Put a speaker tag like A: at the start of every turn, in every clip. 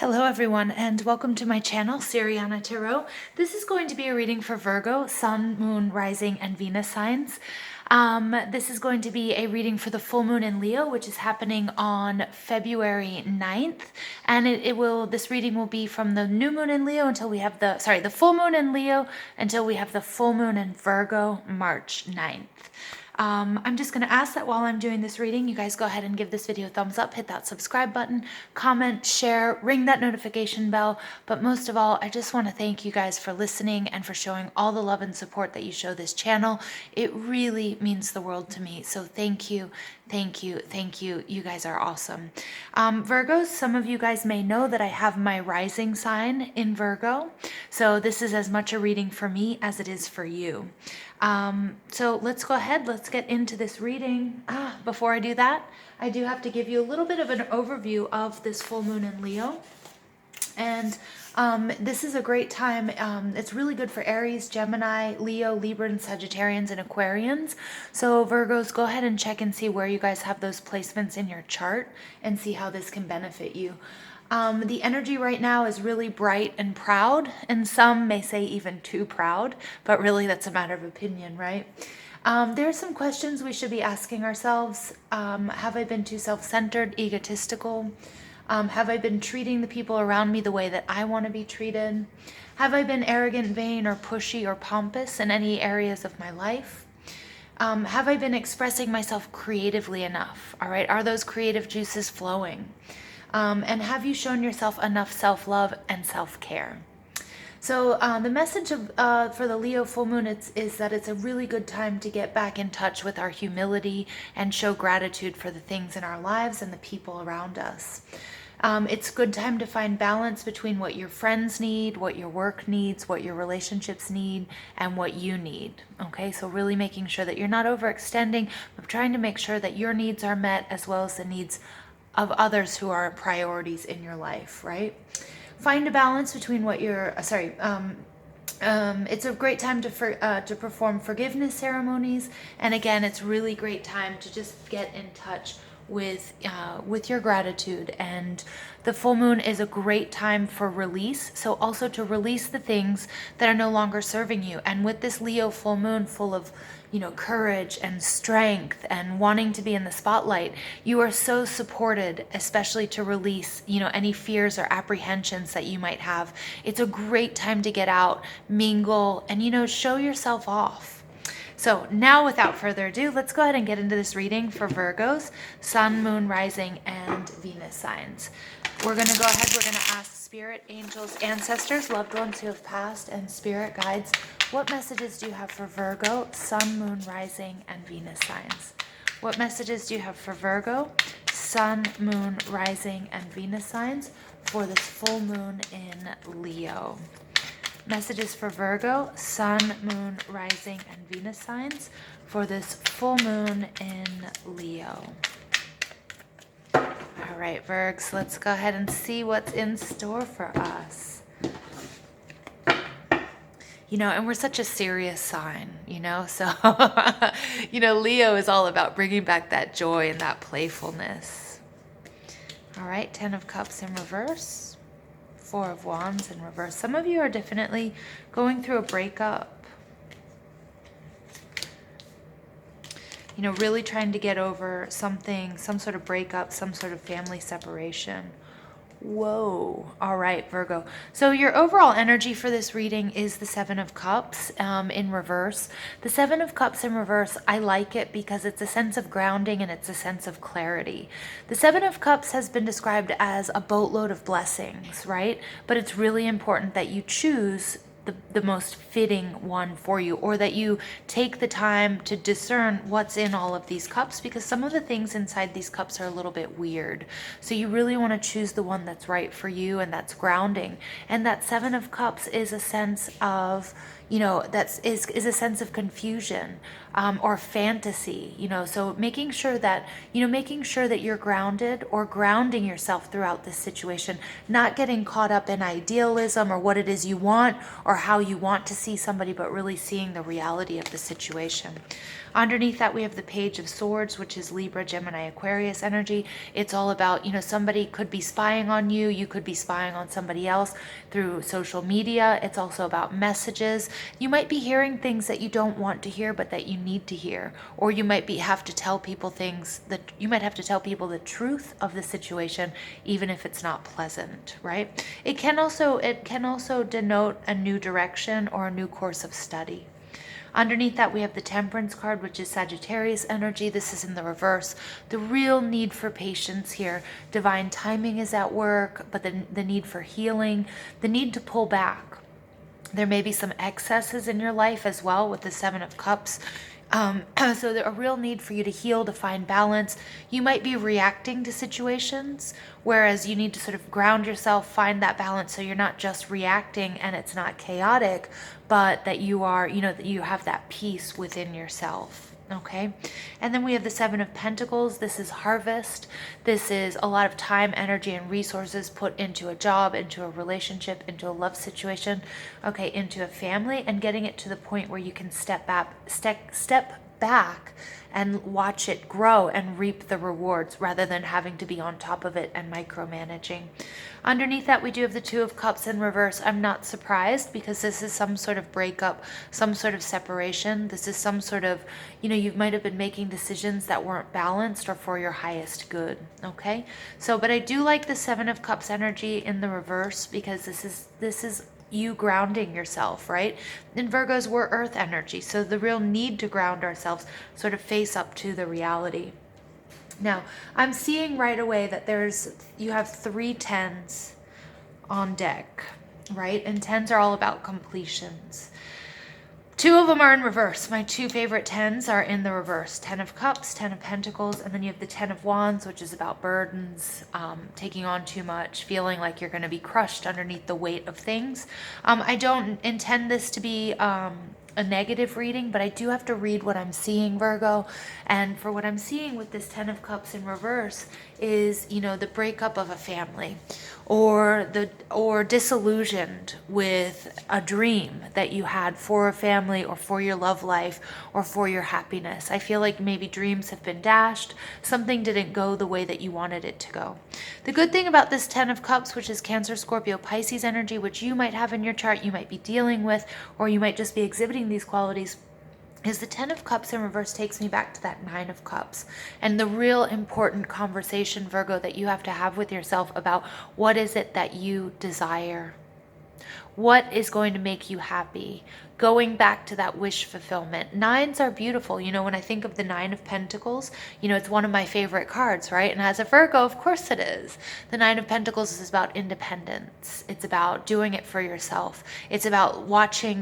A: Hello everyone and welcome to my channel, Siriana Tarot. This is going to be a reading for Virgo, Sun, Moon, Rising, and Venus signs. This is going to be a reading for the full moon in Leo, which is happening on February 9th. And this reading will be from the new moon in Leo until we have the full moon in Leo until we have the full moon in Virgo, March 9th. I'm just going to ask that while I'm doing this reading, you guys go ahead and give this video a thumbs up, hit that subscribe button, comment, share, ring that notification bell. But most of all, I just want to thank you guys for listening and for showing all the love and support that you show this channel. It really means the world to me. So thank you. Thank you. Thank you. You guys are awesome. Virgos, some of you guys may know that I have my rising sign in Virgo. So this is as much a reading for me as it is for you. So let's go ahead. Let's get into this reading. Before I do that, I do have to give you a little bit of an overview of this full moon in Leo. And this is a great time. It's really good for Aries, Gemini, Leo, Libra, and Sagittarians and Aquarians. So Virgos, go ahead and check and see where you guys have those placements in your chart and see how this can benefit you. The energy right now is really bright and proud, and some may say even too proud, but really that's a matter of opinion, right? There are some questions we should be asking ourselves. Have I been too self-centered, egotistical? Have I been treating the people around me the way that I want to be treated? Have I been arrogant, vain, or pushy or pompous in any areas of my life? Have I been expressing myself creatively enough? All right, are those creative juices flowing? And have you shown yourself enough self-love and self-care? So the message for the Leo full moon is that it's a really good time to get back in touch with our humility and show gratitude for the things in our lives and the people around us. It's a good time to find balance between what your friends need, what your work needs, what your relationships need, and what you need. Okay, so really making sure that you're not overextending, but trying to make sure that your needs are met as well as the needs of others who are priorities in your life, right? Find a balance between what you're, it's a great time to perform forgiveness ceremonies. And again, it's really great time to just get in touch with your gratitude. And the full moon is a great time for release. So also to release the things that are no longer serving you. And with this Leo full moon full of, courage and strength and wanting to be in the spotlight, you are so supported, especially to release, any fears or apprehensions that you might have. It's a great time to get out, mingle, and, show yourself off. So now without further ado, let's go ahead and get into this reading for Virgos, Sun, Moon, Rising, and Venus signs. We're going to go ahead, we're going to ask Spirit, Angels, Ancestors, loved ones who have passed, and Spirit Guides, what messages do you have for Virgo, Sun, Moon, Rising, and Venus signs? What messages do you have for Virgo, Sun, Moon, Rising, and Venus signs for this full moon in Leo? Messages for Virgo, Sun, Moon, Rising, and Venus signs for this full moon in Leo. All right, Virgs, let's go ahead and see what's in store for us. And we're such a serious sign, so, Leo is all about bringing back that joy and that playfulness. All right, 10 of Cups in reverse, 4 of Wands in reverse. Some of you are definitely going through a breakup. Really trying to get over something, some sort of breakup, some sort of family separation. Whoa. All right, Virgo. So your overall energy for this reading is the 7 of Cups in reverse. The 7 of Cups in reverse, I like it because it's a sense of grounding and it's a sense of clarity. The 7 of Cups has been described as a boatload of blessings, right? But it's really important that you choose the most fitting one for you, or that you take the time to discern what's in all of these cups, because some of the things inside these cups are a little bit weird. So you really want to choose the one that's right for you and that's grounding. And that 7 of Cups is a sense of, is a sense of confusion or fantasy, so making sure that you're grounded or grounding yourself throughout this situation, not getting caught up in idealism or what it is you want or how you want to see somebody, but really seeing the reality of the situation. Underneath that, we have the Page of Swords, which is Libra, Gemini, Aquarius energy. It's all about, somebody could be spying on you. You could be spying on somebody else through social media. It's also about messages. You might be hearing things that you don't want to hear, but that you need to hear. Or you might have to tell people things that you might have to tell people the truth of the situation, even if it's not pleasant, right? It can also denote a new direction or a new course of study. Underneath that, we have the Temperance card, which is Sagittarius energy. This is in the reverse. The real need for patience here. Divine timing is at work, but the need for healing, the need to pull back. There may be some excesses in your life as well with the Seven of Cups. So there's a real need for you to heal, to find balance. You might be reacting to situations, whereas you need to sort of ground yourself, find that balance so you're not just reacting and it's not chaotic, but that you are, that you have that peace within yourself. Okay. And then we have the Seven of Pentacles. This is harvest. This is a lot of time, energy, and resources put into a job, into a relationship, into a love situation, okay, into a family, and getting it to the point where you can step back and watch it grow and reap the rewards rather than having to be on top of it and micromanaging. Underneath that, we do have the Two of Cups in reverse. I'm not surprised because this is some sort of breakup, some sort of separation. This is some sort of, you might have been making decisions that weren't balanced or for your highest good, okay? So, but I do like the Seven of Cups energy in the reverse because this is you grounding yourself, right? In Virgos, we're earth energy, so the real need to ground ourselves, sort of face up to the reality. Now, I'm seeing right away that you have 3 tens on deck, right? And tens are all about completions. 2 of them are in reverse. My 2 favorite tens are in the reverse. 10 of Cups, 10 of Pentacles, and then you have the 10 of Wands, which is about burdens, taking on too much, feeling like you're going to be crushed underneath the weight of things. I don't intend this to be a negative reading, but I do have to read what I'm seeing, Virgo. And for what I'm seeing with this 10 of Cups in reverse is, the breakup of a family, or disillusioned with a dream that you had for a family or for your love life or for your happiness. I feel like maybe dreams have been dashed. Something didn't go the way that you wanted it to go. The good thing about this 10 of Cups, which is Cancer, Scorpio, Pisces energy, which you might have in your chart, you might be dealing with, or you might just be exhibiting these qualities, is the 10 of Cups in reverse takes me back to that 9 of Cups. And the real important conversation, Virgo, that you have to have with yourself about what is it that you desire? What is going to make you happy? Going back to that wish fulfillment. 9s are beautiful. When I think of the 9 of Pentacles, it's one of my favorite cards, right? And as a Virgo, of course it is. The 9 of Pentacles is about independence. It's about doing it for yourself. It's about watching,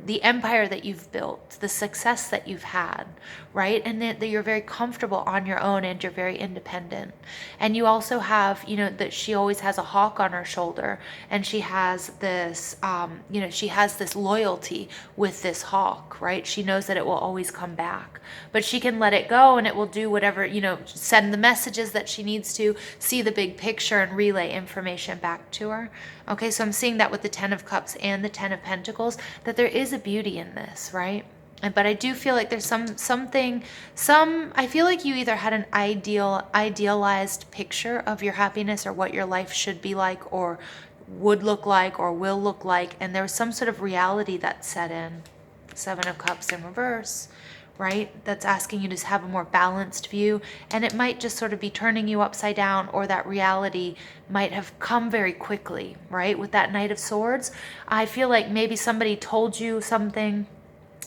A: the empire that you've built, the success that you've had, right? And that you're very comfortable on your own and you're very independent. And you also have, that she always has a hawk on her shoulder, and she has this, she has this loyalty with this hawk, right? She knows that it will always come back, but she can let it go and it will do whatever, send the messages that she needs to, see the big picture and relay information back to her. Okay, so I'm seeing that with the 10 of Cups and the 10 of Pentacles, that there is a beauty in this, right? But I do feel like there's I feel like you either had an idealized picture of your happiness or what your life should be like or would look like or will look like, and there was some sort of reality that set in. 7 of Cups in reverse, right? That's asking you to have a more balanced view, and it might just sort of be turning you upside down, or that reality might have come very quickly, right? With that Knight of Swords, I feel like maybe somebody told you something,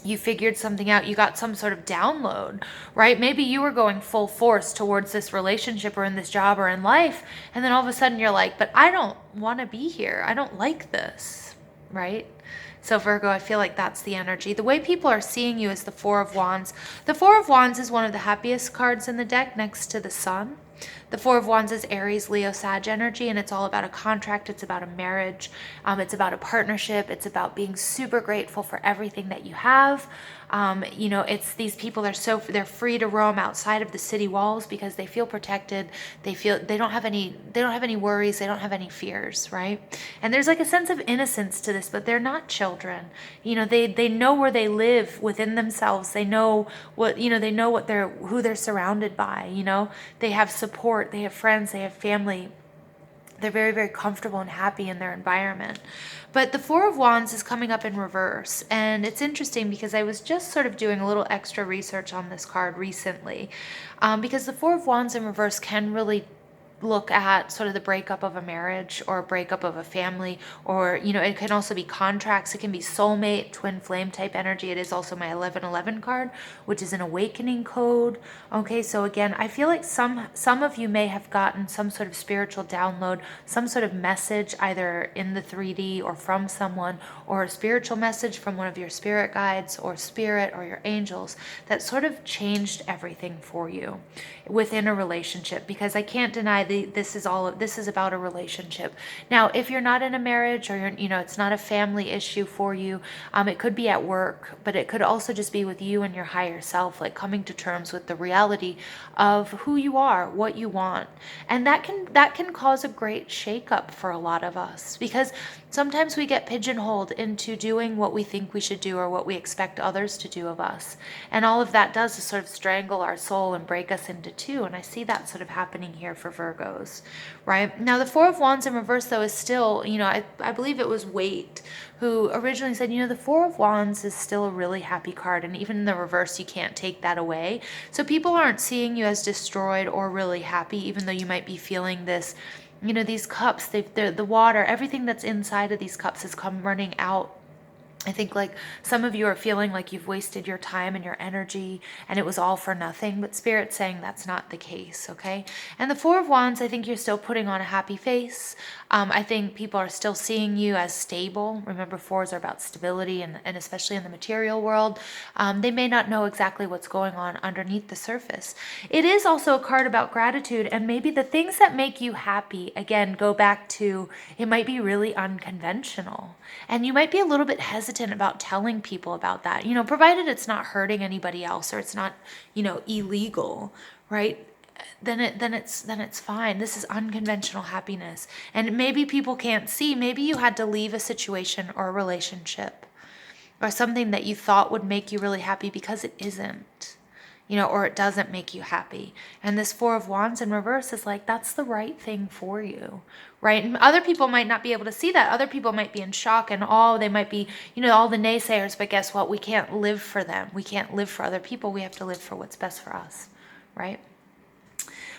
A: you figured something out, you got some sort of download, right? Maybe you were going full force towards this relationship or in this job or in life, and then all of a sudden you're like, but I don't want to be here. I don't like this, right? So Virgo, I feel like that's the energy. The way people are seeing you is the 4 of Wands. The 4 of Wands is one of the happiest cards in the deck next to the Sun. The 4 of Wands is Aries, Leo, Sag energy, and it's all about a contract. It's about a marriage. It's about a partnership. It's about being super grateful for everything that you have. You know, it's these people are they're free to roam outside of the city walls because they feel protected. They feel they don't have any worries. They don't have any fears, right? And there's like a sense of innocence to this, but they're not children. You know, they know where they live within themselves. They know what, you know, they know what who they're surrounded by, you know. They have support, they have friends, they have family. They're very, very comfortable and happy in their environment. But the Four of Wands is coming up in reverse. And it's interesting because I was just sort of doing a little extra research on this card recently. Because the Four of Wands in reverse can really look at sort of the breakup of a marriage or a breakup of a family, or, you know, it can also be contracts. It can be soulmate, twin flame type energy. It is also my 1111 card, which is an awakening code. Okay, so again, I feel like some of you may have gotten some sort of spiritual download, some sort of message either in the 3D or from someone, or a spiritual message from one of your spirit guides or spirit or your angels that sort of changed everything for you within a relationship. Because I can't deny this is about a relationship. Now, if you're not in a marriage, or you know, it's not a family issue for you, it could be at work, but it could also just be with you and your higher self, like coming to terms with the reality of who you are, what you want. And that can cause a great shakeup for a lot of us, because sometimes we get pigeonholed into doing what we think we should do or what we expect others to do of us. And all of that does is sort of strangle our soul and break us into two. And I see that sort of happening here for Virgos, right? Now, the Four of Wands in reverse, though, is still, you know, I believe it was Waite who originally said, you know, the Four of Wands is still a really happy card. And even in the reverse, you can't take that away. So people aren't seeing you as destroyed or really happy, even though you might be feeling this. You know, these cups, the water, everything that's inside of these cups has come running out. I think like some of you are feeling like you've wasted your time and your energy and it was all for nothing, but Spirit's saying that's not the case, okay? And the Four of Wands, I think you're still putting on a happy face. I think people are still seeing you as stable. Remember, fours are about stability, and especially in the material world. They may not know exactly what's going on underneath the surface. It is also a card about gratitude, and maybe the things that make you happy, again, go back to, it might be really unconventional. And you might be a little bit hesitant about telling people about that, you know, provided it's not hurting anybody else or it's not, you know, illegal, right? Then it's fine. This is unconventional happiness. And maybe people can't see, maybe you had to leave a situation or a relationship or something that you thought would make you really happy because it isn't, you know, or it doesn't make you happy. And this Four of Wands in reverse is like, that's the right thing for you, right? And other people might not be able to see that. Other people might be in shock and awe. They might be, you know, all the naysayers, but guess what? We can't live for them. We can't live for other people. We have to live for what's best for us, right?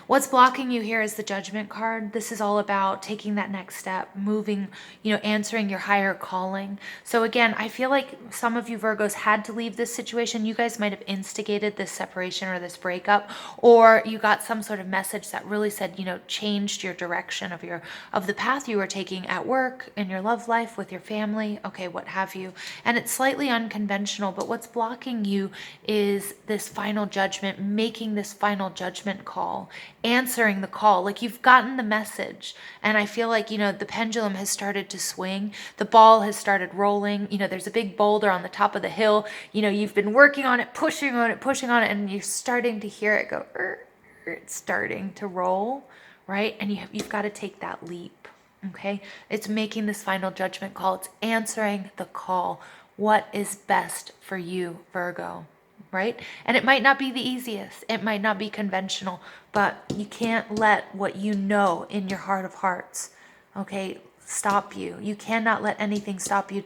A: What's blocking you here is the Judgment card. This is all about taking that next step, moving, you know, answering your higher calling. So again, I feel like some of you Virgos had to leave this situation. You guys might have instigated this separation or this breakup, or you got some sort of message that really said, you know, changed your direction of the path you were taking at work, in your love life, with your family, okay, what have you. And it's slightly unconventional, but what's blocking you is this final judgment, making this final judgment call, answering the call. Like, you've gotten the message, and I feel like, you know, the pendulum has started to swing, the ball has started rolling. You know, there's a big boulder on the top of the hill, you know, you've been working on it, pushing on it, and you're starting to hear it go, it's starting to roll, right? And you've got to take that leap, okay? It's making this final judgment call. It's answering the call. What is best for you, Virgo? Right? And it might not be the easiest. It might not be conventional, but you can't let what you know in your heart of hearts, okay, stop you. You cannot let anything stop you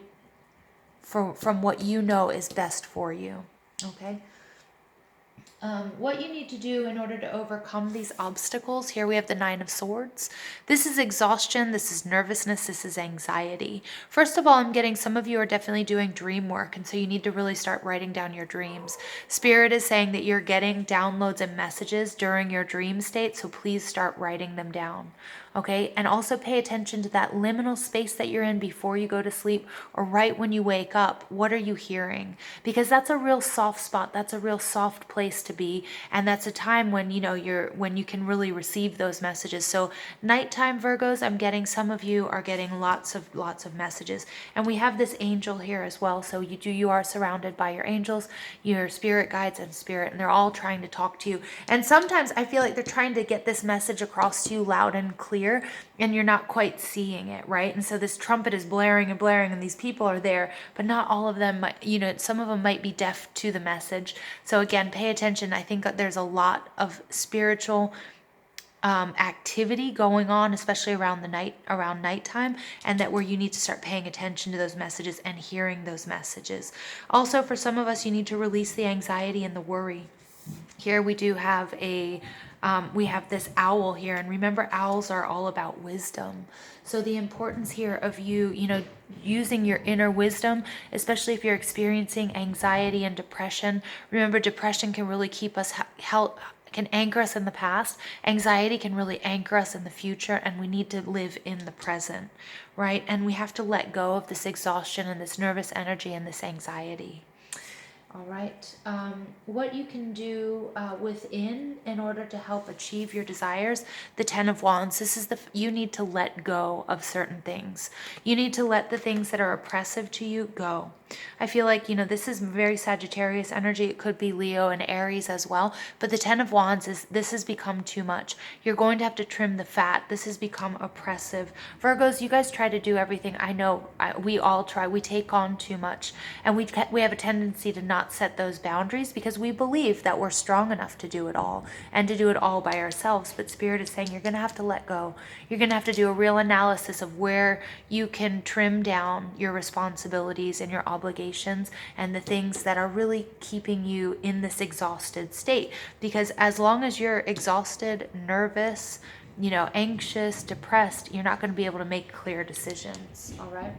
A: from what you know is best for you, okay? What you need to do in order to overcome these obstacles, here we have the Nine of Swords. This is exhaustion, this is nervousness, this is anxiety. First of all, I'm getting some of you are definitely doing dream work, and so you need to really start writing down your dreams. Spirit is saying that you're getting downloads and messages during your dream state, so please start writing them down. okay? And also pay attention to that liminal space that you're in before you go to sleep or right when you wake up. What are you hearing? Because that's a real soft spot. That's a real soft place to be. And that's a time when, when you can really receive those messages. So nighttime Virgos, I'm getting, some of you are getting lots of messages. And we have this angel here as well. So you are surrounded by your angels, your spirit guides and spirit, and they're all trying to talk to you. And sometimes I feel like they're trying to get this message across to you loud and clear, and you're not quite seeing it, right? And so this trumpet is blaring and blaring, and these people are there, but not all of them, some of them might be deaf to the message. So again, pay attention. I think that there's a lot of spiritual activity going on, especially around nighttime, and that where you need to start paying attention to those messages and hearing those messages. Also, for some of us, you need to release the anxiety and the worry. Here we do have we have this owl here, and remember, owls are all about wisdom. So the importance here of you using your inner wisdom, especially if you're experiencing anxiety and depression. Remember, depression can really keep us can anchor us in the past. Anxiety can really anchor us in the future, and we need to live in the present, right? And we have to let go of this exhaustion and this nervous energy and this anxiety. All right. What you can do within in order to help achieve your desires, the 10 of Wands. This is you need to let go of certain things. You need to let the things that are oppressive to you go. I feel like, this is very Sagittarius energy. It could be Leo and Aries as well. But the 10 of Wands this has become too much. You're going to have to trim the fat. This has become oppressive. Virgos, you guys try to do everything. I know we all try. We take on too much. And we have a tendency to not set those boundaries because we believe that we're strong enough to do it all and to do it all by ourselves. But Spirit is saying you're going to have to let go. You're going to have to do a real analysis of where you can trim down your responsibilities and your obligations and the things that are really keeping you in this exhausted state. Because as long as you're exhausted, nervous, anxious, depressed, you're not going to be able to make clear decisions. All right.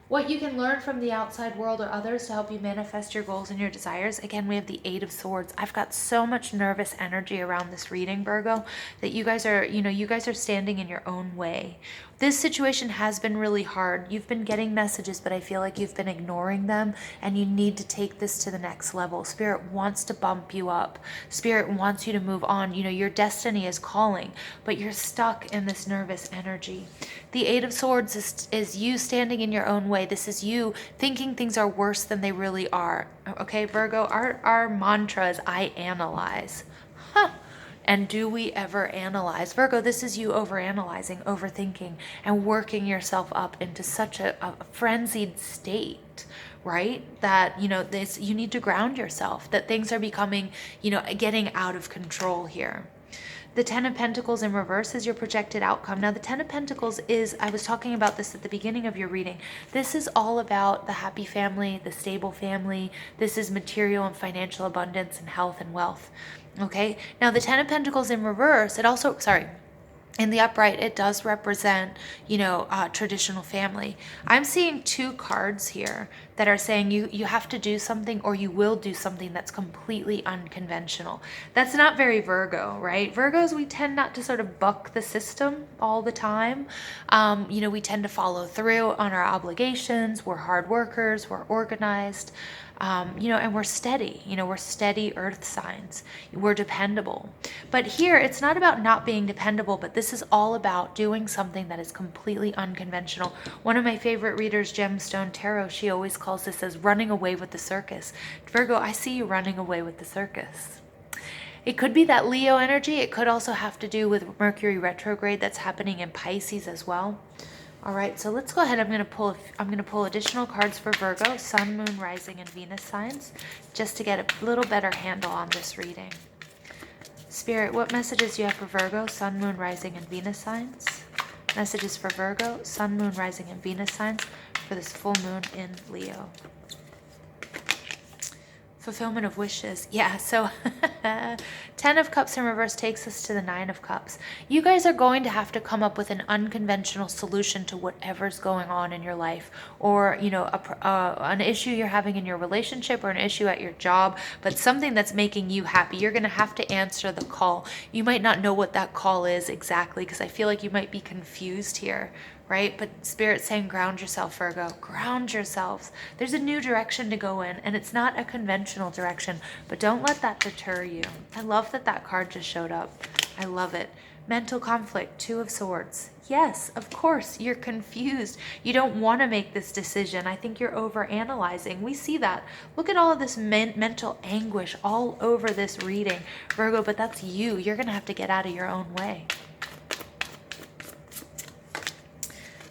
A: What you can learn from the outside world or others to help you manifest your goals and your desires. Again, we have the 8 of Swords. I've got so much nervous energy around this reading, Virgo, that you guys are standing in your own way. This situation has been really hard. You've been getting messages, but I feel like you've been ignoring them, and you need to take this to the next level. Spirit wants to bump you up. Spirit wants you to move on. Your destiny is calling, but you're stuck in this nervous energy. The 8 of Swords is you standing in your own way. This is you thinking things are worse than they really are. Okay, Virgo, our mantra is I analyze. Huh. And do we ever analyze? Virgo, this is you overanalyzing, overthinking, and working yourself up into such a frenzied state, right? That, you need to ground yourself, that things are becoming, getting out of control here. The 10 of Pentacles in reverse is your projected outcome. Now, the 10 of Pentacles I was talking about this at the beginning of your reading. This is all about the happy family, the stable family. This is material and financial abundance and health and wealth. Okay. Now, the 10 of Pentacles in reverse, in the upright, it does represent, traditional family. I'm seeing 2 cards here that are saying you have to do something, or you will do something that's completely unconventional. That's not very Virgo, right? Virgos, we tend not to sort of buck the system all the time. We tend to follow through on our obligations. We're hard workers. We're organized. And we're steady, we're steady earth signs. We're dependable. But here, it's not about not being dependable, but this is all about doing something that is completely unconventional. One of my favorite readers, Gemstone Tarot, she always calls this as running away with the circus. Virgo, I see you running away with the circus. It could be that Leo energy. It could also have to do with Mercury retrograde that's happening in Pisces as well. All right, so let's go ahead. I'm going to pull additional cards for Virgo, Sun, Moon, Rising, and Venus signs, just to get a little better handle on this reading. Spirit, what messages do you have for Virgo, Sun, Moon, Rising, and Venus signs? Messages for Virgo, Sun, Moon, Rising, and Venus signs for this full moon in Leo. Fulfillment of wishes. Yeah, so 10 of Cups in reverse takes us to the 9 of Cups. You guys are going to have to come up with an unconventional solution to whatever's going on in your life, or, you know, an issue you're having in your relationship, or an issue at your job, but something that's making you happy. You're going to have to answer the call. You might not know what that call is exactly, because I feel like you might be confused here. Right? But Spirit's saying ground yourself, Virgo. Ground yourselves. There's a new direction to go in, and it's not a conventional direction, but don't let that deter you. I love that that card just showed up. I love it. Mental conflict, 2 of Swords. Yes, of course, you're confused. You don't want to make this decision. I think you're over-analyzing. We see that. Look at all of this mental anguish all over this reading, Virgo, but that's you. You're going to have to get out of your own way.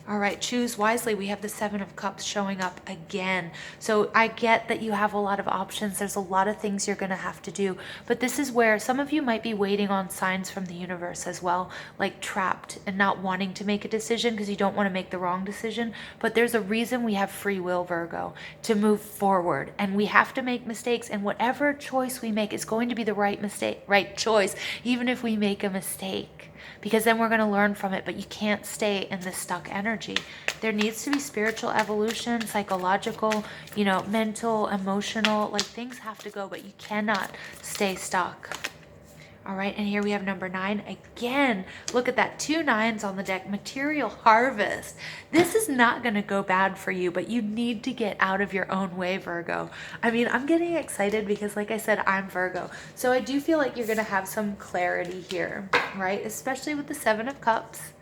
A: All right, choose wisely. We have the 7 of Cups showing up again. So I get that you have a lot of options. There's a lot of things you're going to have to do. But this is where some of you might be waiting on signs from the universe as well, like trapped and not wanting to make a decision because you don't want to make the wrong decision. But there's a reason we have free will, Virgo, to move forward. And we have to make mistakes. And whatever choice we make is going to be the right choice, even if we make a mistake. Because then we're going to learn from it, but you can't stay in this stuck energy. There needs to be spiritual evolution, psychological, you know, mental, emotional, like things have to go, but you cannot stay stuck. All right, and here we have number 9 again. Look at that, 2 9s on the deck. Material harvest. This is not going to go bad for you, but you need to get out of your own way, Virgo. I mean, I'm getting excited because, like I said, I'm Virgo. So I do feel like you're going to have some clarity here, right? Especially with the 7 of Cups.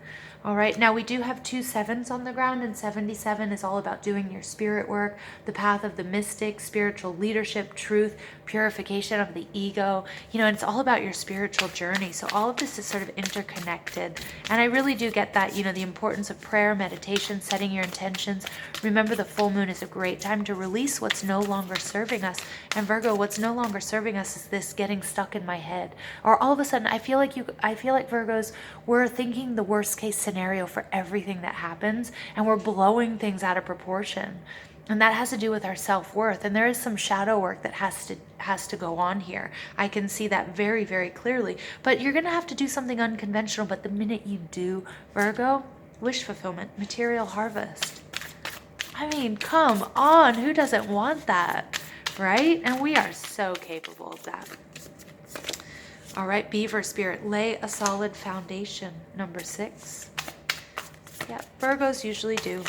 A: All right, now we do have 2 7s on the ground, and 77 is all about doing your spirit work, the path of the mystic, spiritual leadership, truth, purification of the ego, you know, and it's all about your spiritual journey. So all of this is sort of interconnected. And I really do get that, you know, the importance of prayer, meditation, setting your intentions. Remember, the full moon is a great time to release what's no longer serving us. And Virgo, what's no longer serving us is this getting stuck in my head. Or all of a sudden, I feel like Virgos, we're thinking the worst case scenario for everything that happens, and we're blowing things out of proportion. And that has to do with our self-worth. And there is some shadow work that has to go on here. I can see that very, very clearly. But you're going to have to do something unconventional. But the minute you do, Virgo, wish fulfillment, material harvest. I mean, come on. Who doesn't want that, right? And we are so capable of that. All right, Beaver Spirit, lay a solid foundation. Number 6. Yeah, Virgos usually do.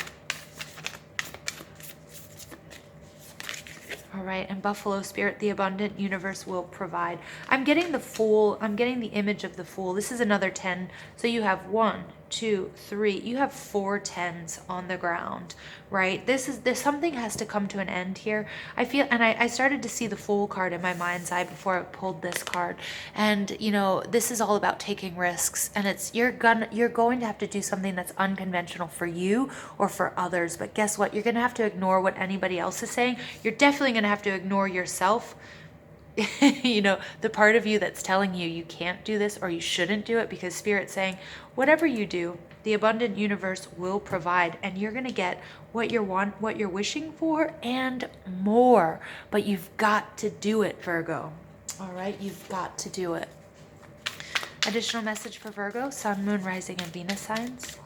A: All right, and Buffalo Spirit, the abundant universe will provide. I'm getting the Fool. I'm getting the image of the Fool. This is another 10. So you have 1, 2, 3. You have 4 10s on the ground, right? There's something has to come to an end here. I feel, and I started to see the Fool card in my mind's eye before I pulled this card. And you know, this is all about taking risks, and it's you're going to have to do something that's unconventional for you or for others. But guess what? You're going to have to ignore what anybody else is saying. You're definitely going to have to ignore yourself. You know, the part of you that's telling you you can't do this or you shouldn't do it, because Spirit's saying whatever you do, the abundant universe will provide, and you're going to get what you're wishing for and more. But you've got to do it, Virgo. All right, you've got to do it. Additional message for Virgo, Sun, Moon, Rising, and Venus signs.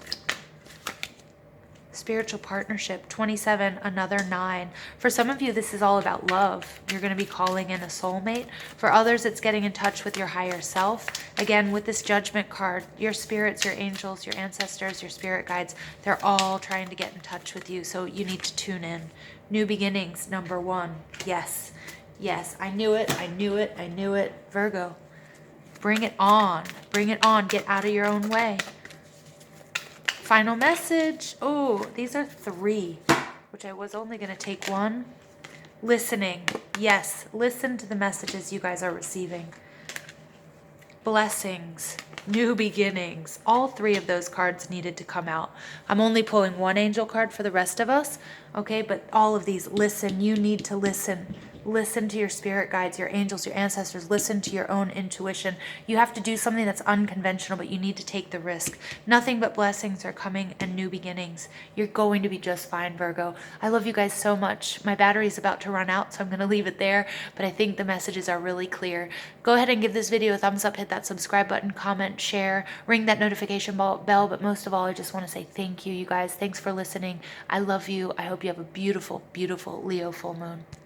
A: Spiritual partnership, 27, another 9. For some of you, this is all about love. You're going to be calling in a soulmate. For others, it's getting in touch with your higher self. Again, with this Judgment card, your spirits, your angels, your ancestors, your spirit guides, they're all trying to get in touch with you. So you need to tune in. New beginnings, number 1. Yes. Yes, I knew it. I knew it. I knew it. Virgo, bring it on. Bring it on. Get out of your own way. Final message. Oh, these are 3, which I was only going to take 1. Listening. Yes, listen to the messages you guys are receiving. Blessings. New beginnings. All 3 of those cards needed to come out. I'm only pulling 1 angel card for the rest of us. Okay, but all of these, listen. You need to listen. listen to your spirit guides, your angels, your ancestors. Listen to your own intuition. You have to do something that's unconventional, but you need to take the risk. Nothing but blessings are coming and new beginnings. You're going to be just fine, Virgo. I love you guys so much. My battery is about to run out, so I'm going to leave it there, but I think the messages are really clear. Go ahead and give this video a thumbs up, hit that subscribe button, comment, share, ring that notification bell, but most of all, I just want to say thank you, you guys. Thanks for listening. I love you. I hope you have a beautiful, beautiful Leo full moon.